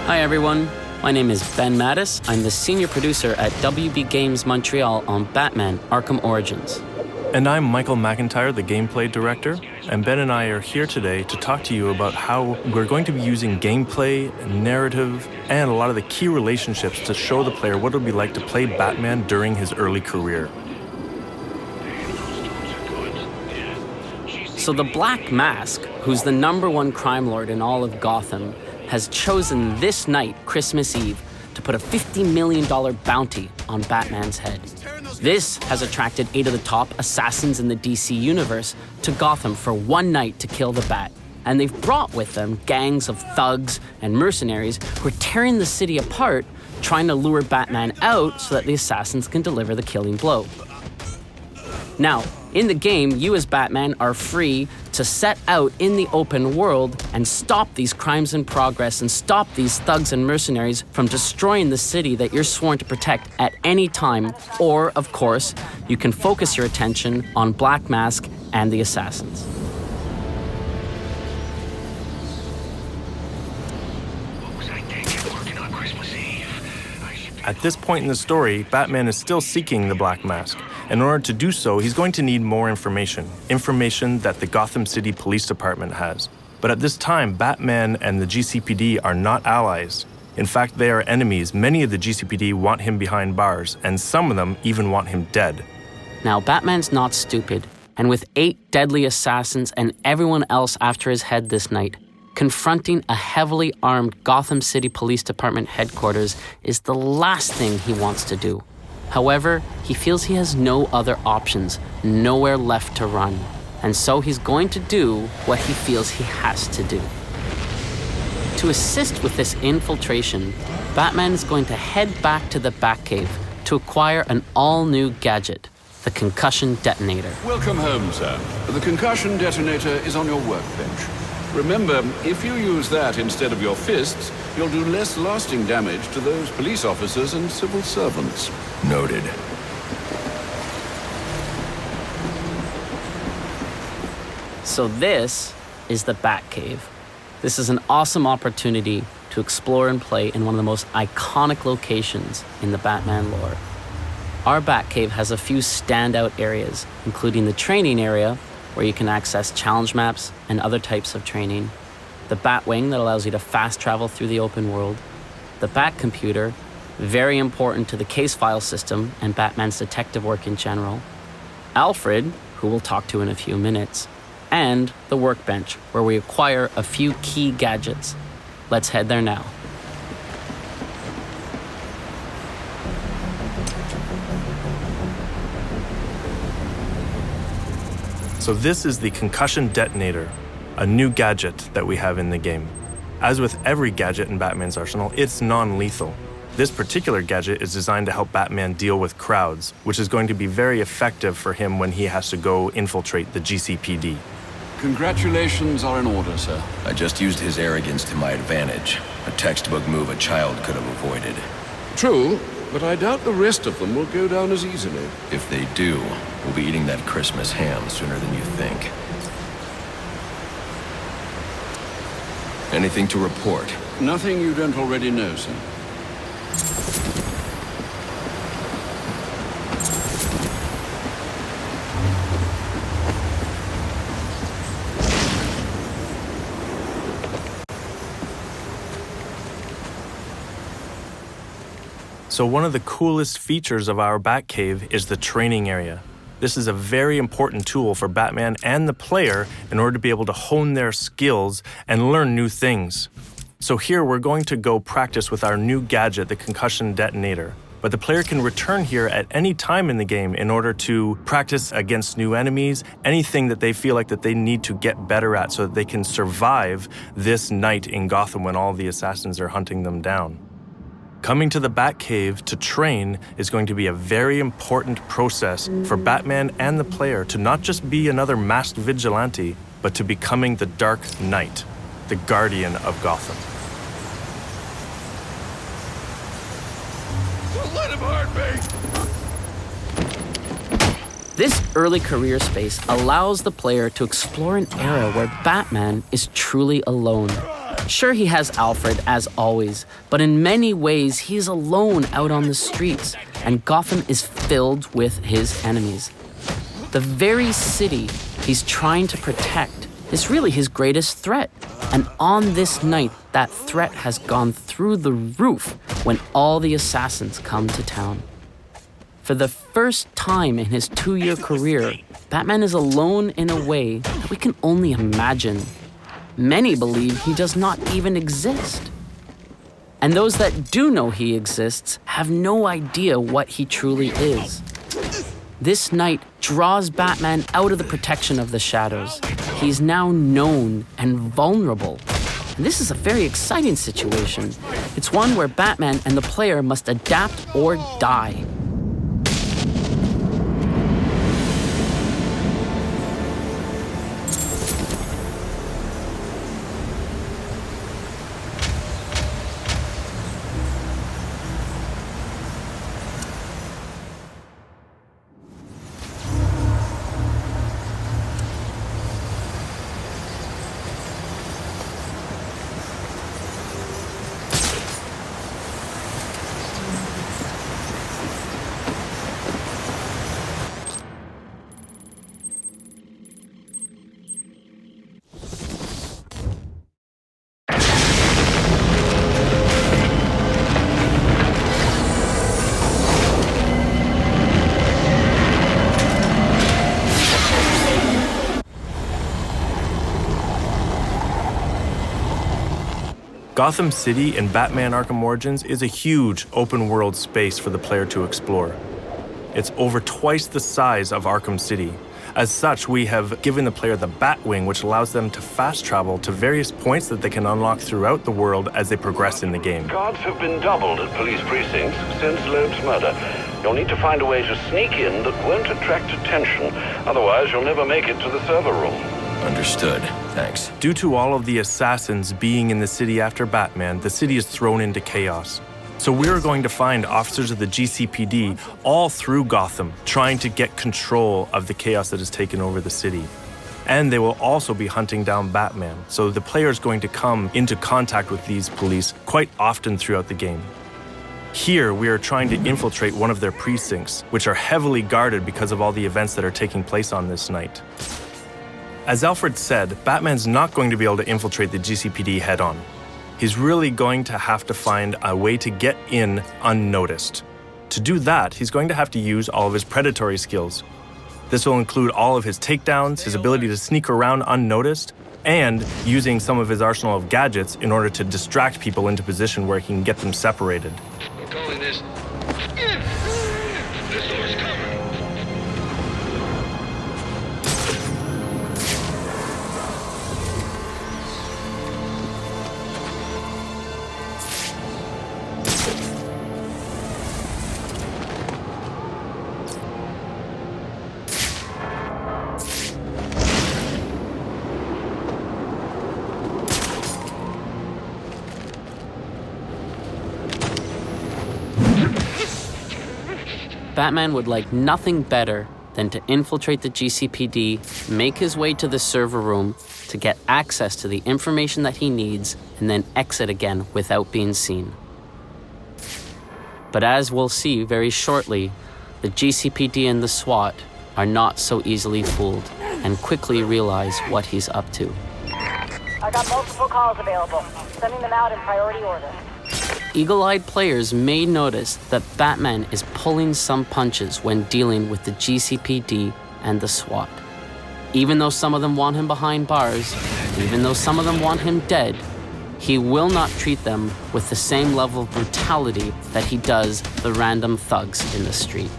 Hi everyone, my name is Ben Mattis. I'm the senior producer at WB Games Montreal on Batman Arkham Origins. And I'm Michael McIntyre, the gameplay director, and Ben and I are here today to talk to you about how we're going to be using gameplay, narrative, and a lot of the key relationships to show the player what it'll be like to play Batman during his early career. So the Black Mask, who's the #1 crime lord in all of Gotham, has chosen this night, Christmas Eve, to put a $50 million bounty on Batman's head. This has attracted 8 of the top assassins in the DC universe to Gotham for one night to kill the Bat. And they've brought with them gangs of thugs and mercenaries who are tearing the city apart, trying to lure Batman out so that the assassins can deliver the killing blow. Now, in the game, you as Batman are free to set out in the open world and stop these crimes in progress and stop these thugs and mercenaries from destroying the city that you're sworn to protect at any time. Or, of course, you can focus your attention on Black Mask and the assassins. At this point in the story, Batman is still seeking the Black Mask. In order to do so, he's going to need more information that the Gotham City Police Department has. But at this time, Batman and the GCPD are not allies. In fact, they are enemies. Many of the GCPD want him behind bars, and some of them even want him dead. Now, Batman's not stupid, and with 8 deadly assassins and everyone else after his head this night, confronting a heavily armed Gotham City Police Department headquarters is the last thing he wants to do. However, he feels he has no other options, nowhere left to run. And so he's going to do what he feels he has to do. To assist with this infiltration, Batman is going to head back to the Batcave to acquire an all-new gadget, the concussion detonator. Welcome home, sir. The concussion detonator is on your workbench. Remember, if you use that instead of your fists, you'll do less lasting damage to those police officers and civil servants. Noted. So this is the Batcave. This is an awesome opportunity to explore and play in one of the most iconic locations in the Batman lore. Our Batcave has a few standout areas, including the training area, where you can access challenge maps and other types of training, the Batwing that allows you to fast travel through the open world, the Bat Computer, very important to the case file system and Batman's detective work in general, Alfred, who we'll talk to in a few minutes, and the Workbench, where we acquire a few key gadgets. Let's head there now. So this is the concussion detonator, a new gadget that we have in the game. As with every gadget in Batman's arsenal, it's non-lethal. This particular gadget is designed to help Batman deal with crowds, which is going to be very effective for him when he has to go infiltrate the GCPD. Congratulations are in order, sir. I just used his arrogance to my advantage. A textbook move a child could have avoided. True, but I doubt the rest of them will go down as easily. If they do, we'll be eating that Christmas ham sooner than you think. Anything to report? Nothing you don't already know, sir. So one of the coolest features of our Batcave is the training area. This is a very important tool for Batman and the player in order to be able to hone their skills and learn new things. So here we're going to go practice with our new gadget, the concussion detonator. But the player can return here at any time in the game in order to practice against new enemies, anything that they feel like that they need to get better at so that they can survive this night in Gotham when all the assassins are hunting them down. Coming to the Batcave to train is going to be a very important process for Batman and the player to not just be another masked vigilante, but to becoming the Dark Knight, the guardian of Gotham. Let him hurt me! This early career space allows the player to explore an era where Batman is truly alone. Sure, he has Alfred, as always, but in many ways, he's alone out on the streets, and Gotham is filled with his enemies. The very city he's trying to protect is really his greatest threat. And on this night, that threat has gone through the roof when all the assassins come to town. For the first time in his 2-year career, Batman is alone in a way that we can only imagine. Many believe he does not even exist. And those that do know he exists have no idea what he truly is. This night draws Batman out of the protection of the shadows. He's now known and vulnerable. And this is a very exciting situation. It's one where Batman and the player must adapt or die. Gotham City in Batman Arkham Origins is a huge open-world space for the player to explore. It's over twice the size of Arkham City. As such, we have given the player the Batwing, which allows them to fast travel to various points that they can unlock throughout the world as they progress in the game. Guards have been doubled at police precincts since Loeb's murder. You'll need to find a way to sneak in that won't attract attention. Otherwise, you'll never make it to the server room. Understood. Thanks. Due to all of the assassins being in the city after Batman, the city is thrown into chaos. So we're going to find officers of the GCPD all through Gotham, trying to get control of the chaos that has taken over the city. And they will also be hunting down Batman, so the player is going to come into contact with these police quite often throughout the game. Here, we are trying to infiltrate one of their precincts, which are heavily guarded because of all the events that are taking place on this night. As Alfred said, Batman's not going to be able to infiltrate the GCPD head-on. He's really going to have to find a way to get in unnoticed. To do that, he's going to have to use all of his predatory skills. This will include all of his takedowns, his ability to sneak around unnoticed, and using some of his arsenal of gadgets in order to distract people into position where he can get them separated. I'm calling this. This door's covered. Batman would like nothing better than to infiltrate the GCPD, make his way to the server room to get access to the information that he needs, and then exit again without being seen. But as we'll see very shortly, the GCPD and the SWAT are not so easily fooled and quickly realize what he's up to. I got multiple calls available. Sending them out in priority order. Eagle-eyed players may notice that Batman is pulling some punches when dealing with the GCPD and the SWAT. Even though some of them want him behind bars, even though some of them want him dead, he will not treat them with the same level of brutality that he does the random thugs in the street.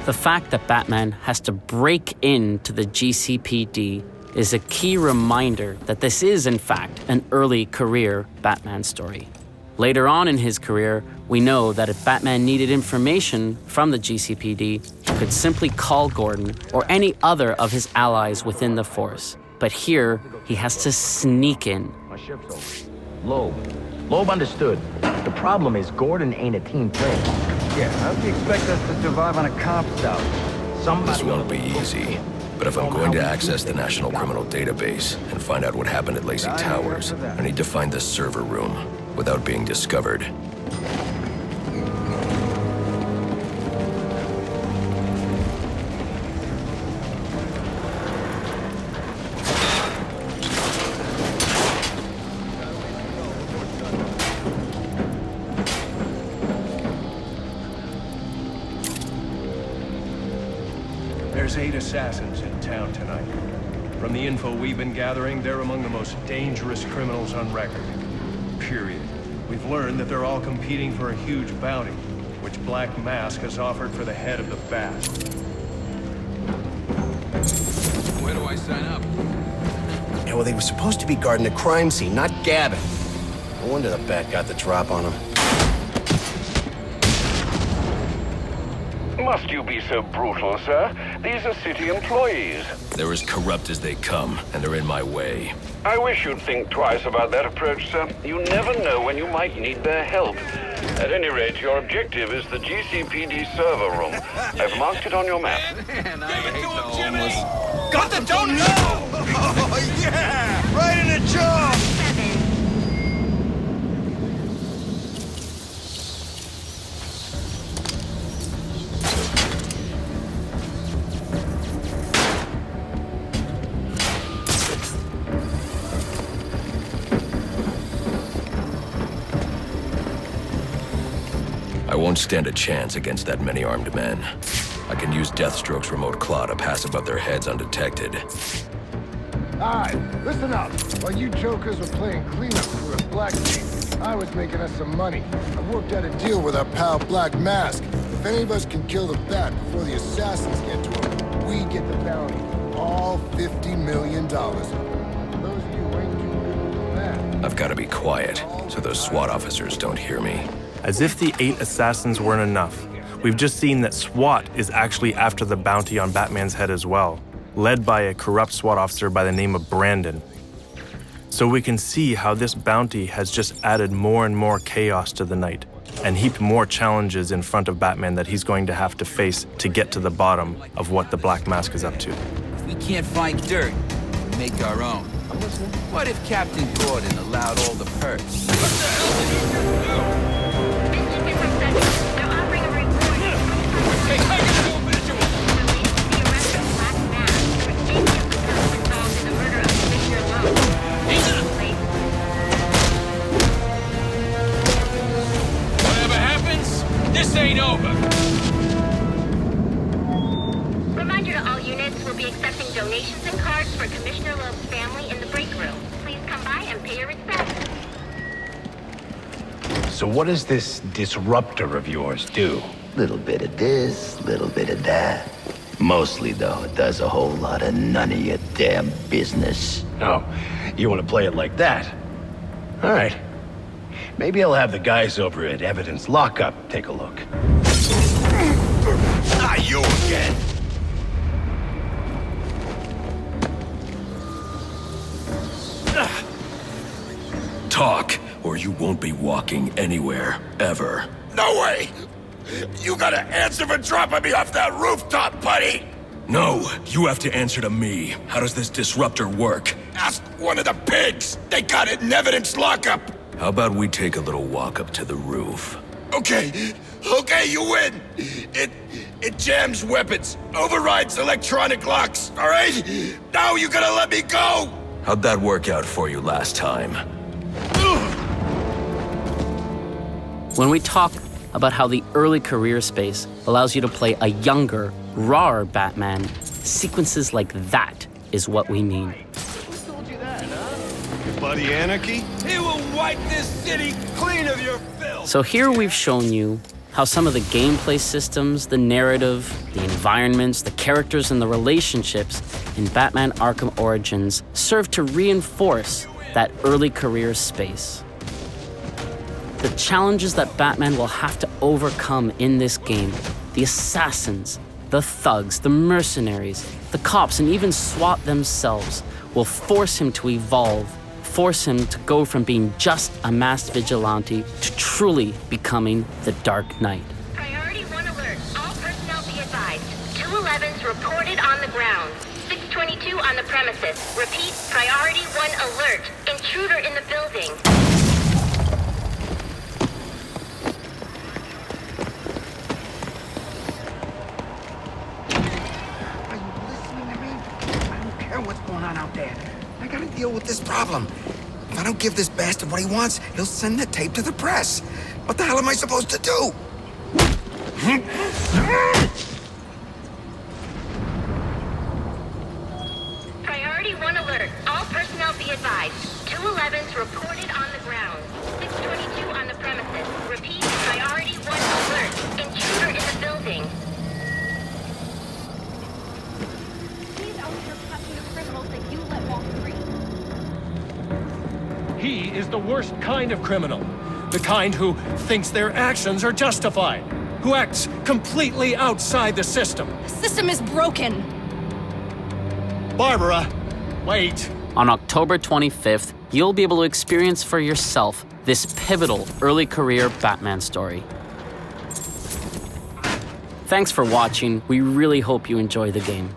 The fact that Batman has to break into the GCPD is a key reminder that this is, in fact, an early career Batman story. Later on in his career, we know that if Batman needed information from the GCPD, he could simply call Gordon or any other of his allies within the force. But here, he has to sneak in. My shift's over. Loeb, Loeb understood. The problem is Gordon ain't a team player. Yeah, how do you expect us to survive on a cop's out? This won't be easy. But if I'm going to access the National Criminal Database and find out what happened at Lacey Towers, I need to find the server room without being discovered. There's 8 assassins in town tonight. From the info we've been gathering, they're among the most dangerous criminals on record. Period. We've learned that they're all competing for a huge bounty, which Black Mask has offered for the head of the Bat. Where do I sign up? Yeah, well, they were supposed to be guarding the crime scene, not gabbing. No wonder the Bat got the drop on them. Must you be so brutal, sir? These are city employees. They're as corrupt as they come, and they're in my way. I wish you'd think twice about that approach, sir. You never know when you might need their help. At any rate, your objective is the GCPD server room. I've marked it on your map. Man, I hate the homeless. Got the don't know! Oh, yeah! Right in the jaw! I won't stand a chance against that many armed men. I can use Deathstroke's remote claw to pass above their heads undetected. Alright, listen up. While you jokers were playing cleanup for a black team, I was making us some money. I worked out a deal with our pal Black Mask. If any of us can kill the Bat before the assassins get to him, we get the bounty. All $50 million. Those of you who ain't too good with that. I've got to be quiet, so those SWAT officers don't hear me. As if the 8 assassins weren't enough, we've just seen that SWAT is actually after the bounty on Batman's head as well, led by a corrupt SWAT officer by the name of Brandon. So we can see how this bounty has just added more and more chaos to the night, and heaped more challenges in front of Batman that he's going to have to face to get to the bottom of what the Black Mask is up to. If we can't find dirt, we make our own. What if Captain Gordon allowed all the perks? What the hell did you just do? Whatever happens, this ain't over. Reminder to all units, we'll be accepting donations and cards for Commissioner Loeb's family in the break room. Please come by and pay your respects. So what does this disruptor of yours do? Little bit of this, little bit of that. Mostly, though, it does a whole lot of none of your damn business. Oh, you want to play it like that? All right. Maybe I'll have the guys over at Evidence Lockup take a look. Ah, you again! Talk, or you won't be walking anywhere, ever. No way! You gotta answer for dropping me off that rooftop, buddy! No, you have to answer to me. How does this disruptor work? Ask one of the pigs! They got it in Evidence Lockup! How about we take a little walk up to the roof? Okay, you win! It jams weapons, overrides electronic locks, alright? Now you gotta let me go! How'd that work out for you last time? When we talk about how the early career space allows you to play a younger, rawer Batman, sequences like that is what we mean. Who told you that, huh? Your buddy Anarchy? He will wipe this city clean of your filth! So here we've shown you how some of the gameplay systems, the narrative, the environments, the characters, and the relationships in Batman Arkham Origins serve to reinforce that early career space. The challenges that Batman will have to overcome in this game, the assassins, the thugs, the mercenaries, the cops, and even SWAT themselves will force him to evolve, force him to go from being just a masked vigilante to truly becoming the Dark Knight. Priority 1 alert. All personnel be advised. 211's reported on the ground. 622 on the premises. Repeat, priority 1 alert. Intruder in the building. What's going on out there? I gotta deal with this problem. If I don't give this bastard what he wants, he'll send the tape to the press. What the hell am I supposed to do? Priority 1 alert. All personnel be advised. 211's reported on the ground. 622 on the premises. Repeat, priority 1 alert. Intruder in the building. That you let walk free. He is the worst kind of criminal. The kind who thinks their actions are justified. Who acts completely outside the system. The system is broken. Barbara, wait. On October 25th, you'll be able to experience for yourself this pivotal early career Batman story. Thanks for watching. We really hope you enjoy the game.